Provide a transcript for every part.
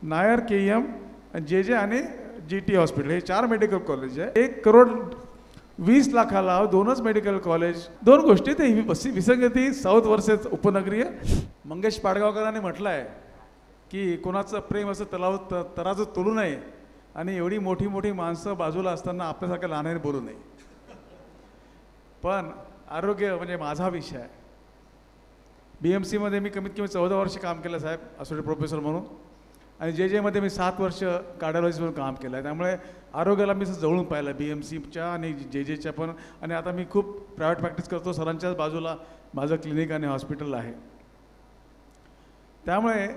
Nair KM जे आणि GT hospital हे 4 मेडिकल कॉलेज आहे. 1,20,00,000ला 2च मेडिकल कॉलेज. दोन गोष्टी ते विसंगती साऊथ वर्सेस उपनगरीय. मंगेश पाडगावकरांनी म्हटलं आहे की कोणाचं प्रेम असं तराजू तोलू नये आणि एवढी मोठी मोठी माणसं बाजूला असताना आपल्यासारख्या लहानाने बोलू नये. पण आरोग्य म्हणजे माझा विषय आहे. BMC मध्ये मी कमीत कमी 14 वर्ष काम केलं साहेब, असोसिएट प्रोफेसर म्हणून. आणि JJ मध्ये मी 7 वर्ष कार्डिओलॉजिस्ट म्हणून काम केलं आहे. त्यामुळे आरोग्याला मी जवळून पाहिलं, BMCच्या आणि JJच्या पण. आणि आता मी खूप प्रायव्हेट प्रॅक्टिस करतो. सरांच्याच बाजूला माझं क्लिनिक आणि हॉस्पिटल आहे. त्यामुळे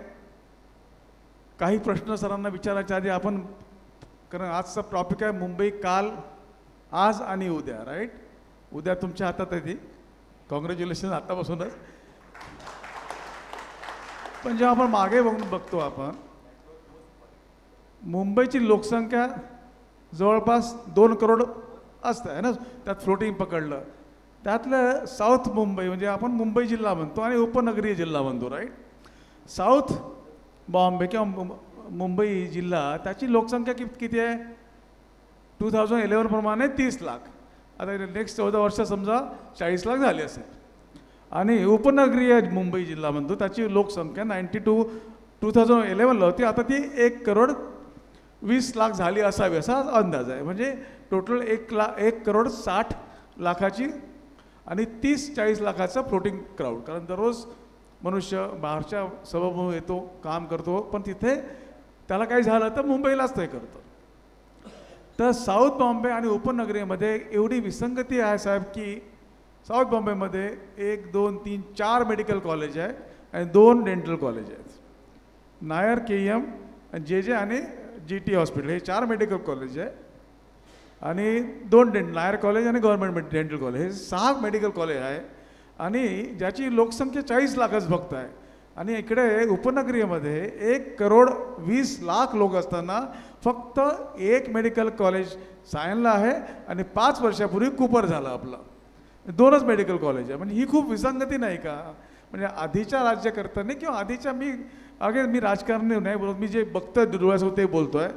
काही प्रश्न सरांना विचारायच्या आधी आपण, कारण आजचा टॉपिक आहे मुंबई काल, आज आणि उद्या. राईट? उद्या तुमच्या हातात आहे ती. कॉंग्रॅच्युलेशन आत्तापासूनच. पण जेव्हा आपण मागे बघतो आपण, मुंबईची लोकसंख्या जवळपास 2 करोड असते आहे ना. त्यात फ्लोटिंग पकडलं. त्यातलं साऊथ मुंबई म्हणजे आपण मुंबई जिल्हा म्हणतो आणि उपनगरीय जिल्हा म्हणतो. राईट? साऊथ बॉम्बे किंवा मुंबई जिल्हा, त्याची लोकसंख्या किती आहे? 2011 प्रमाणे 30 लाख. आता नेक्स्ट 14 वर्ष समजा 40 लाख झाली असेल. आणि उपनगरीय मुंबई जिल्हा म्हणतो, त्याची लोकसंख्या 2011ला होती. आता ती 1,20,00,000 झाली असावी असा अंदाज आहे. म्हणजे टोटल 1,60,00,000 आणि 30-40 लाखाचा फ्लोटिंग क्राऊड. कारण दररोज मनुष्य बाहेरच्या सभागृहातून येतो, काम करतो, पण तिथे त्याला काही झालं तर मुंबईलाच ते करतो. तर साऊथ बॉम्बे आणि उपनगरीमध्ये एवढी विसंगती आहे साहेब की साऊथ बॉम्बेमध्ये 1, 2, 3, 4 मेडिकल कॉलेज आहे आणि 2 डेंटल कॉलेज आहेत. नायर केएम JJ आणि GT हॉस्पिटल हे 4 मेडिकल कॉलेज आहे आणि 2 नायर कॉलेज आणि गव्हर्नमेंट डेंटल कॉलेज हे 6 मेडिकल कॉलेज आहे. आणि ज्याची लोकसंख्या 40 लाखच फक्त आहे. आणि इकडे उपनगरीमध्ये 1,20,00,000 लोक असताना फक्त 1 मेडिकल कॉलेज सायनला आहे आणि 5 वर्षापूर्वी कुपर झालं आपलं. 2च मेडिकल कॉलेज आहे. म्हणजे ही खूप विसंगती नाही का? म्हणजे आधीच्या राज्यकर्त्यांनी किंवा आधीच्या, मी राजकारणी नाही बोलत, मी जे बघतोय डोळ्यासमोर ते बोलतो आहे.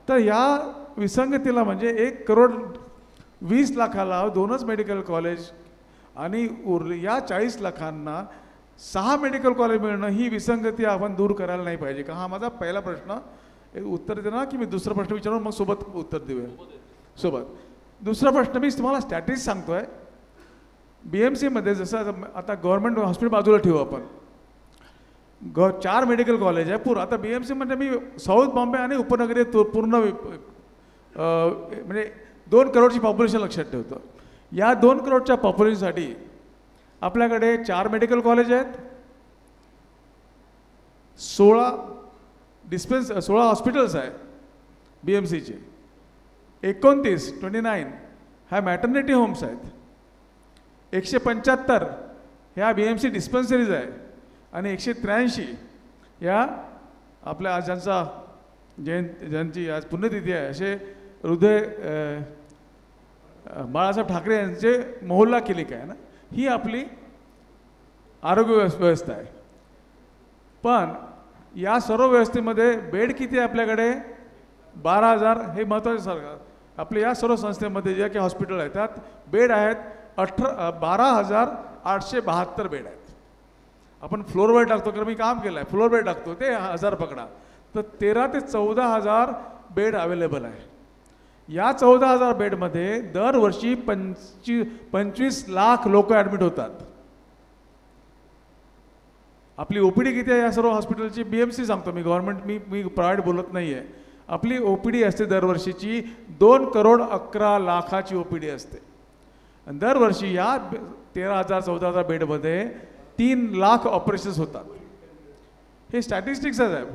तर या विसंगतीला म्हणजे 1,20,00,000ला 2च मेडिकल कॉलेज आणि या 40 लाखांना 6 मेडिकल कॉलेज मिळणं, ही विसंगती आपण दूर करायला नाही पाहिजे का? हा माझा पहिला प्रश्न. उत्तर देणार की मी दुसरा प्रश्न विचारून मग सोबत उत्तर देऊया? सोबत. दुसरा प्रश्न मी तुम्हाला स्ट्रॅटेजी सांगतोय. BMC मध्ये जसं आता गव्हर्नमेंट हॉस्पिटल बाजूला ठेवू आपण, 4 मेडिकल कॉलेज आहे पूर्ण. आता BMC म्हणजे मी साऊथ बॉम्बे आणि उपनगरीय पूर्ण म्हणजे 2 करोडची पॉप्युलेशन लक्षात ठेवतो. या 2 करोडच्या पॉप्युलेशनसाठी आपल्याकडे 4 मेडिकल कॉलेज आहेत, 16 हॉस्पिटल्स आहेत BMCचे, 29 ह्या मॅटर्निटी होम्स आहेत, 175 ह्या BMC डिस्पेन्सरीज आहे आणि 183 या आपल्या ज्यांची आज पुण्यतिथी आहे असे हृदय बाळासाहेब ठाकरे यांचे मोहल्ला क्लिनिक आहे ना. ही आपली आरोग्य व्यवस्था आहे. पण या सर्व व्यवस्थेमध्ये बेड किती आहे आपल्याकडे? 12,000. हे महत्त्वाचे सरकार. आपल्या या सर्व संस्थेमध्ये जे काही हॉस्पिटल आहेत त्यात बेड आहेत 12,872 बेड आहेत. आपण फ्लोर बेड टाकतो, कारण मी काम केलं आहे, फ्लोर बेड टाकतो ते 1000 पकडा, तर 13,000 ते 14,000 बेड अवेलेबल आहे. या 14,000 बेडमध्ये दरवर्षी 25 लाख लोक ॲडमिट होतात. आपली OPD किती आहे या सर्व हॉस्पिटलची? BMC सांगतो मी, गव्हर्नमेंट मी प्रायव्हेट बोलत नाही आहे. आपली OPD असते दरवर्षीची 2,11,00,000ची OPD असते. आणि दरवर्षी या 13,000-14,000 बेडमध्ये 3 लाख ऑपरेशन्स होतात. हे स्टॅटिस्टिक्स आहे साहेब.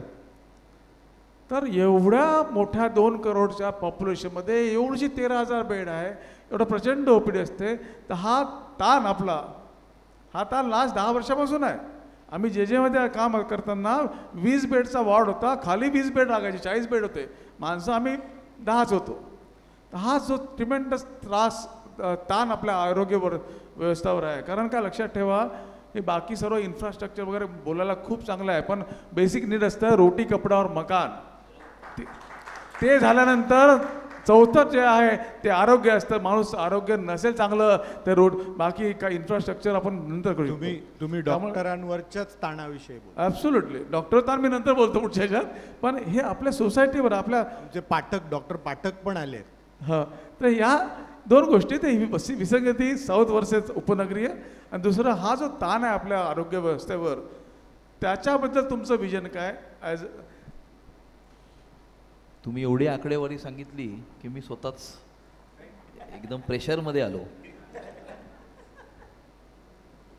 तर एवढ्या मोठ्या 2 करोडच्या पॉप्युलेशनमध्ये एवढीशी 13,000 बेड आहे, एवढं प्रचंड OPD असते. तर हा ताण लास्ट 10 वर्षापासून आहे. आम्ही JJमध्ये काम करताना 20 बेडचा वॉर्ड होता, खाली 20 बेड लागायचे, 40 बेड होते, माणसं आम्ही 10च होतो. हा जो ट्रिमेंडस ताण आपल्या आरोग्य व्यवस्थावर आहे. कारण काय लक्षात ठेवा हे बाकी सर्व इन्फ्रास्ट्रक्चर वगैरे बोलायला खूप चांगलं आहे, पण बेसिक नीड असतं रोटी कपडा और मकान. ते झाल्यानंतर चौथं जे आहे ते आरोग्य असतं. माणूस आरोग्य नसेल चांगलं तर बाकी काय इन्फ्रास्ट्रक्चर आपण नंतर करू शकतो. तुम्ही डॉक्टरांवरच्याच ताणाविषयी बोला. ॲब्सोल्युटली. डॉक्टर तर मी नंतर बोलतो पुढच्या ह्याच्यात, पण हे आपल्या सोसायटीवर आपल्या जे पाठक डॉक्टर पाठक पण आले. हां, तर ह्या दोन गोष्टी, ते विसंगती साऊथ वर्सेस उपनगरीय, आणि दुसरं हा जो ताण आहे आपल्या आरोग्य व्यवस्थेवर, त्याच्याबद्दल तुमचं विजन काय? ॲज तुम्ही एवढी आकडेवारी सांगितली की मी स्वतःच एकदम प्रेशरमध्ये आलो.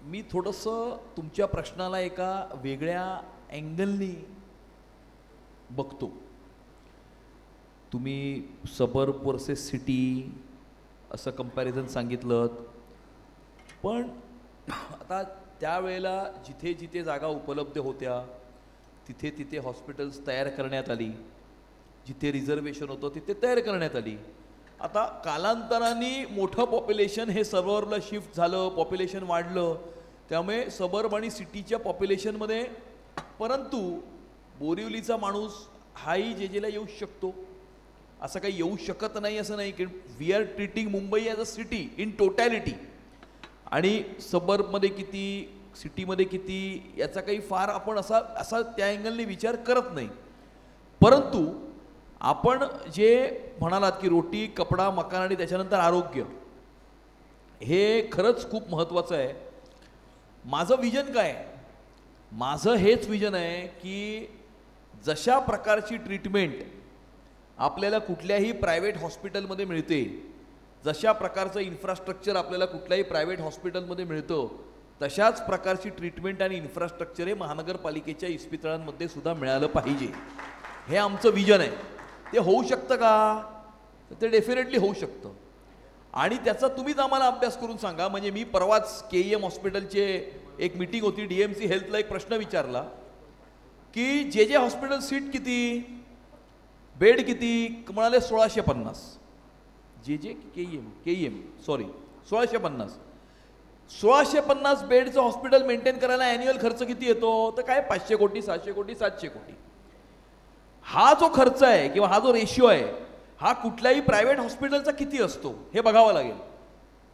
मी थोडंसं तुमच्या प्रश्नाला एका वेगळ्या अँगलनी बघतो. तुम्ही सबर्ब वर्सेस सिटी असं कंपॅरिझन सांगितलं, पण आता त्यावेळेला जिथे जिथे जागा उपलब्ध होत्या तिथे तिथे हॉस्पिटल्स तयार करण्यात आली, जिथे रिझर्वेशन होतं तिथे तयार करण्यात आली. आता कालांतराने मोठं पॉप्युलेशन हे सबर्बला शिफ्ट झालं, पॉप्युलेशन वाढलं, त्यामुळे सबर्ब आणि सिटीच्या पॉप्युलेशनमध्ये, परंतु बोरिवलीचा माणूस हाही जेजेला येऊ शकतो, असं काही येऊ शकत नाही असं नाही, की we are treating Mumbai as a city in totality. आणि सबर्बमध्ये किती, सिटीमध्ये किती, याचा काही फार आपण असा त्या अँगलने विचार करत नाही. परंतु आपण जे म्हणालात की रोटी कपडा मकान आणि त्याच्यानंतर आरोग्य, हे खरंच खूप महत्त्वाचं आहे. माझं विजन काय? माझं हेच विजन आहे की जशा प्रकारची ट्रीटमेंट आपल्याला कुठल्याही प्रायव्हेट हॉस्पिटलमध्ये मिळते, जशा प्रकारचं इन्फ्रास्ट्रक्चर आपल्याला कुठल्याही प्रायव्हेट हॉस्पिटलमध्ये मिळतं, तशाच प्रकारची ट्रीटमेंट आणि इन्फ्रास्ट्रक्चर हे महानगरपालिकेच्या इस्पितळांमध्ये सुद्धा मिळालं पाहिजे. हे आमचं विजन आहे. ते होऊ शकतं का? ते डेफिनेटली होऊ शकतं, आणि त्याचा तुम्हीच आम्हाला अभ्यास करून सांगा. म्हणजे मी परवाच KEM हॉस्पिटलचे एक मीटिंग होती, DMC हेल्थला एक प्रश्न विचारला की जे हॉस्पिटल सीट किती, बेड किती, म्हणाले 1650. जे KEM सॉरी 1650. 1650 बेडचं हॉस्पिटल मेंटेन करायला ॲन्युअल खर्च किती येतो? तर काय 500 कोटी 600 कोटी 700 कोटी. हा जो खर्च आहे किंवा हा जो रेशिओ आहे, हा कुठल्याही प्रायव्हेट हॉस्पिटलचा किती असतो हे बघावं लागेल.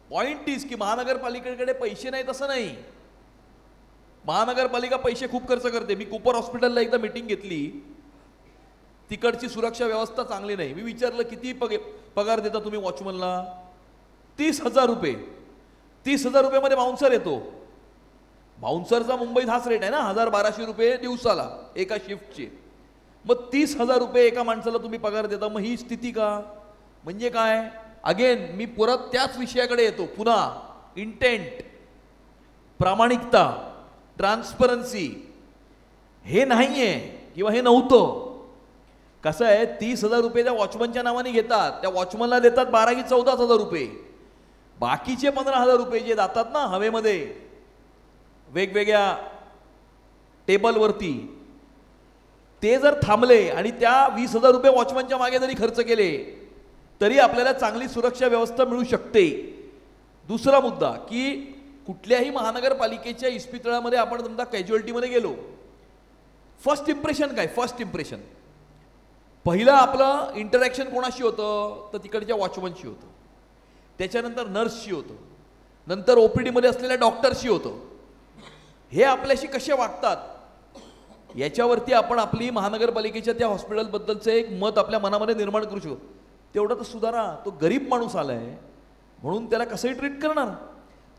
पॉइंट इज की महानगरपालिकेकडे पैसे नाहीत असं नाही. महानगरपालिका पैसे खूप खर्च करते. मी कुपर हॉस्पिटलला एकदा मीटिंग घेतली, तिकडची सुरक्षा व्यवस्था चांगली नाही. मी विचारलं किती पगार देता तुम्ही वॉचमनला? 30,000 रुपये. 30,000 रुपयामध्ये बाउन्सर येतो. बाउन्सरचा मुंबईत हाच रेट आहे ना, 1,000-1,200 रुपये दिवसाला एका शिफ्टचे. मग 30,000 रुपये एका माणसाला तुम्ही पगार देता. मग ही स्थिती का? म्हणजे काय? अगेन मी परत त्याच विषयाकडे येतो पुन्हा. इंटेंट, प्रामाणिकता, ट्रान्सपरन्सी हे नाहीये किंवा हे नव्हतं. कसं आहे, 30,000 रुपये त्या वॉचमनच्या नावाने घेतात, त्या वॉचमनला देतात 12 की 14,000 रुपये. बाकीचे 15,000 रुपये जे जातात ना हवेमध्ये वेगवेगळ्या टेबलवरती, ते जर थांबले आणि त्या 20,000 रुपये वॉचमनच्या मागे जरी खर्च केले तरी आपल्याला चांगली सुरक्षा व्यवस्था मिळू शकते. दुसरा मुद्दा की कुठल्याही महानगरपालिकेच्या इस्पितळामध्ये आपण समजा कॅज्युअल्टीमध्ये गेलो, फर्स्ट इम्प्रेशन काय? फर्स्ट इम्प्रेशन पहिलं आपलं इंटरॅक्शन कोणाशी होतं? तर तिकडच्या वॉचमनशी होतं, त्याच्यानंतर नर्सशी होतं, नंतर OPD मध्ये असलेल्या डॉक्टरशी होतं. हे आपल्याशी कसे वागतात याच्यावरती आपण आपली महानगरपालिकेच्या त्या हॉस्पिटलबद्दलचं एक मत आपल्या मनामध्ये निर्माण करू शकतो. तेवढं तर सुधारा. तो गरीब माणूस आलाय म्हणून त्याला कसंही ट्रीट करणार.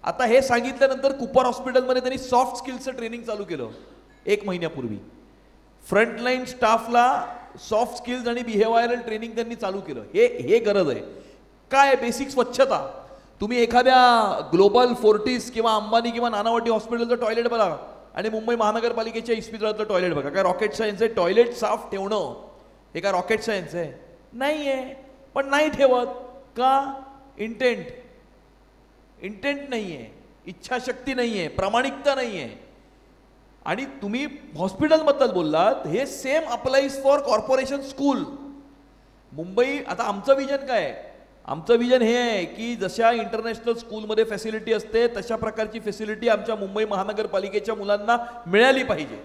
आता हे सांगितल्यानंतर कुपर हॉस्पिटलमध्ये त्यांनी सॉफ्ट स्किल्सचं ट्रेनिंग चालू केलं 1 महिन्यापूर्वी. फ्रंटलाईन स्टाफला सॉफ्ट स्किल्स आणि बिहेवियरल ट्रेनिंग त्यांनी चालू केलं. हे गरज आहे. काय? बेसिक स्वच्छता. तुम्ही एखाद्या ग्लोबल फोर्टिस किंवा अंबानी किंवा नानावटी हॉस्पिटलचं टॉयलेट बघा आणि मुंबई महानगरपालिकेच्या इस्पितळातलं टॉयलेट बघा. काय रॉकेट सायन्स आहे टॉयलेट साफ ठेवणं? हे काय रॉकेट सायन्स आहे? नाही आहे. पण नाही ठेवत का? इंटेंट नाही आहे, इच्छाशक्ती नाही आहे, प्रामाणिकता नाही आहे. आणि तुम्ही हॉस्पिटलबद्दल बोललात, हे same applies for corporation school. Mumbai, आता आमचं विजन काय आहे? आमचं विजन हे आहे की जशा इंटरनॅशनल स्कूलमध्ये फॅसिलिटी असते तशा प्रकारची फॅसिलिटी आमच्या मुंबई महानगरपालिकेच्या मुलांना मिळाली पाहिजे.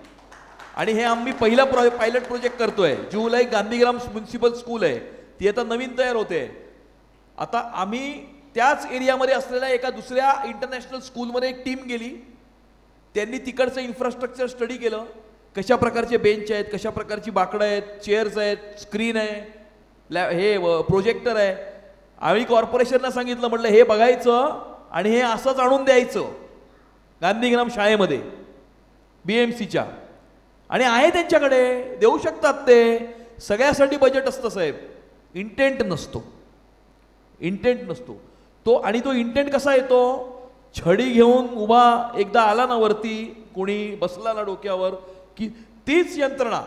आणि हे आम्ही पहिला पायलट प्रोजेक्ट करतोय. जुहूला एक गांधीग्राम म्युन्सिपल स्कूल आहे, ती आता नवीन तयार होते. आता आम्ही त्याच एरियामध्ये असलेल्या एका दुसऱ्या इंटरनॅशनल स्कूलमध्ये एक टीम गेली. त्यांनी तिकडचं इन्फ्रास्ट्रक्चर स्टडी केलं, कशा प्रकारचे बेंच आहेत, कशा प्रकारची बाकडं आहेत, चेअर्स आहेत, स्क्रीन आहे, हे प्रोजेक्टर आहे. आम्ही कॉर्पोरेशनला सांगितलं, म्हटलं हे बघायचं आणि हे असंच आणून द्यायचं गांधीग्राम शाळेमध्ये BMCच्या. आणि आहे त्यांच्याकडे, देऊ शकतात ते. सगळ्यासाठी बजेट असतं साहेब, इंटेंट नसतो. इंटेंट नसतो तो. आणि तो इंटेंट कसा येतो, छडी घेऊन उभा एकदा आला ना वरती, कोणी बसला ना डोक्यावर, की तीच यंत्रणा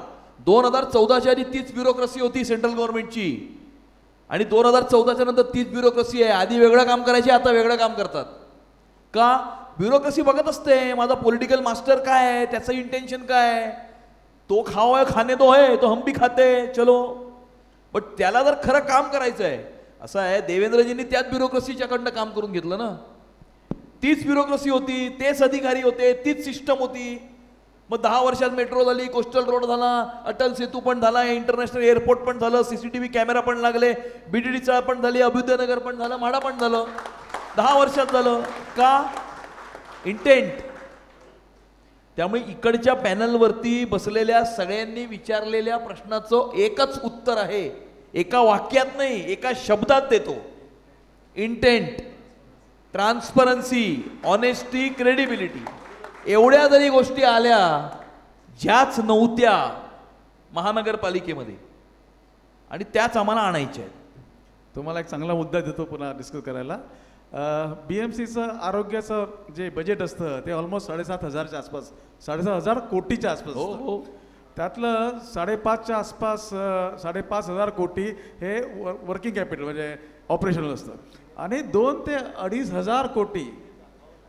2014च्या आधी तीच ब्युरोक्रेसी होती सेंट्रल गव्हर्नमेंटची, आणि 2014च्या नंतर तीच ब्युरोक्रेसी आहे. आधी वेगळं काम करायचे, आता वेगळं काम करतात. का? ब्युरोक्रेसी बघत असते माझा पॉलिटिकल मास्टर काय आहे, त्याचं इंटेन्शन काय आहे. तो खाने दो है तो हम भी खाते चलो. बट त्याला जर खरं काम करायचं आहे, असं आहे देवेंद्रजींनी त्याच ब्युरोक्रेसीच्याकडनं काम करून घेतलं ना. तीच ब्युरोक्रेसी होती, तेच अधिकारी होते, तीच सिस्टम होती. मग 10 वर्षात मेट्रो झाली, कोस्टल रोड झाला, अटल सेतू पण झाला, इंटरनॅशनल एअरपोर्ट पण झालं, CCTV कॅमेरा पण लागले, BDD चाळ पण झाली, अभ्युदयनगर पण झालं, म्हाडा पण झालं. 10 वर्षात झालं. का? इंटेंट. त्यामुळे इकडच्या पॅनलवरती बसलेल्या सगळ्यांनी विचारलेल्या प्रश्नाचं एकच उत्तर आहे, एका वाक्यात नाही, एका शब्दात देतो. Intent, transparency, honesty, credibility. एवढ्या जरी गोष्टी आल्या ज्याच नव्हत्या महानगरपालिकेमध्ये, आणि त्याच आम्हाला आणायच्या आहेत. तुम्हाला एक चांगला मुद्दा देतो पुन्हा डिस्कस करायला. BMCचं आरोग्याचं जे बजेट असतं ते ऑलमोस्ट 7,500च्या आसपास, 7,500 कोटीच्या आसपास. हो. त्यातलं 5,500च्या आसपास 5,500 कोटी हे वर्किंग कॅपिटल म्हणजे ऑपरेशनल असतं, आणि 2,000 ते 2,500 कोटी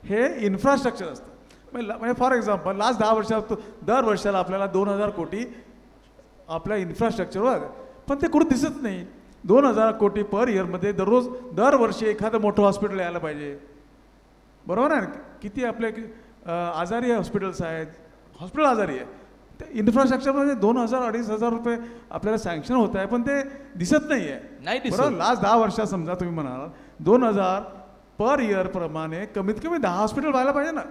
हे इन्फ्रास्ट्रक्चर असतं. म्हणजे फॉर एक्झाम्पल लास्ट 10 वर्षात दर वर्षाला आपल्याला 2,000 कोटी आपल्या इन्फ्रास्ट्रक्चरवर, पण ते कुठं दिसत नाही. 2,000 कोटी पर इयरमध्ये दरवर्षी एखादं मोठं हॉस्पिटल यायला पाहिजे. बरोबर आहे ना? किती आपले आजारी हॉस्पिटल्स आहेत, हॉस्पिटल आजारी आहे, ते इन्फ्रास्ट्रक्चरमध्ये 2,000-2,500 रुपये आपल्याला सँक्शन होत आहे, पण ते दिसत नाही आहे. बरोबर, लास्ट 10 वर्षात समजा तुम्ही म्हणाल 2,000 पर इयर प्रमाणे कमीत कमी 10 हॉस्पिटल व्हायला पाहिजे ना.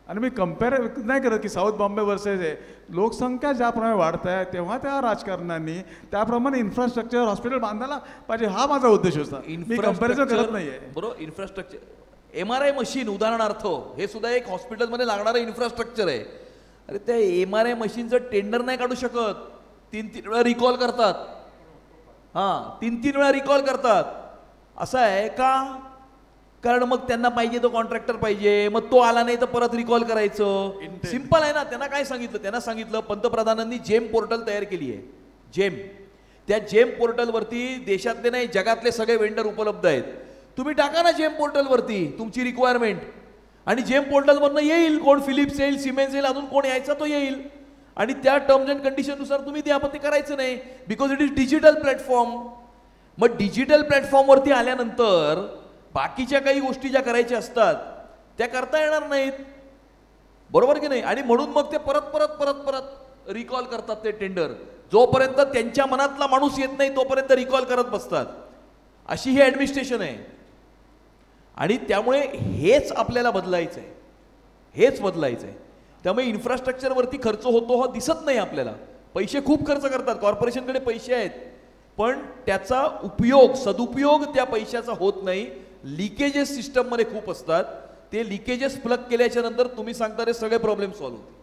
आणि मी कम्पेअर नाही करत की साऊथ बॉम्बे वर्सेस आहे, लोकसंख्या ज्याप्रमाणे वाढत आहे तेव्हा त्या राजकारण्यांनी त्याप्रमाणे इन्फ्रास्ट्रक्चर हॉस्पिटल बांधायला पाहिजे, हा माझा उद्देश होता. मी कम्पॅरिझन करत नाही आहे. बरोबर. इन्फ्रास्ट्रक्चर, MRI मशीन उदाहरणार्थ, हे सुद्धा एक हॉस्पिटलमध्ये लागणारं इन्फ्रास्ट्रक्चर आहे. अरे त्या MRI मशीनचं टेंडर नाही काढू शकत, 3-3 वेळा रिकॉल करतात. 3-3 वेळा रिकॉल करतात. असं आहे का? कारण मग त्यांना पाहिजे तो कॉन्ट्रॅक्टर पाहिजे, मग तो आला नाही तर परत रिकॉल करायचं. सिंपल आहे ना. त्यांना काय सांगितलं? त्यांना सांगितलं पंतप्रधानांनी जेम पोर्टल तयार केली आहे. जेम, त्या जेम पोर्टलवरती देशातले नाही जगातले सगळे वेंडर उपलब्ध आहेत. तुम्ही टाका ना जेम पोर्टलवरती तुमची रिक्वायरमेंट, आणि जेम पोर्टलवरनं येईल, कोण फिलिप्स येईल, सिमेन्स येईल, अजून कोण यायचा तो येईल, आणि त्या टर्म्स अँड कंडिशननुसार तुम्ही द्या. पण ते करायचं नाही, because it is digital platform. मग डिजिटल प्लॅटफॉर्मवरती आल्यानंतर बाकीच्या काही गोष्टी ज्या करायच्या असतात त्या करता येणार नाहीत. बरोबर की नाही? आणि म्हणून मग ते परत परत परत परत रिकॉल करतात ते टेंडर. जोपर्यंत त्यांच्या मनातला माणूस येत नाही तोपर्यंत रिकॉल करत बसतात. अशी ही ॲडमिनिस्ट्रेशन आहे. आणि त्यामुळे हेच आपल्याला बदलायचं आहे, हेच बदलायचं आहे. त्यामुळे इन्फ्रास्ट्रक्चरवरती खर्च होतो हा दिसत नाही आपल्याला. पैसे खूप खर्च करतात, कॉर्पोरेशनकडे पैसे आहेत, पण त्याचा उपयोग, सदुपयोग त्या पैशाचा होत नाही. लिकेजेस सिस्टममध्ये खूप असतात. ते लिकेजेस प्लग केल्याच्या नंतर तुम्ही सांगता रे सगळे प्रॉब्लेम सॉल्व्ह होते.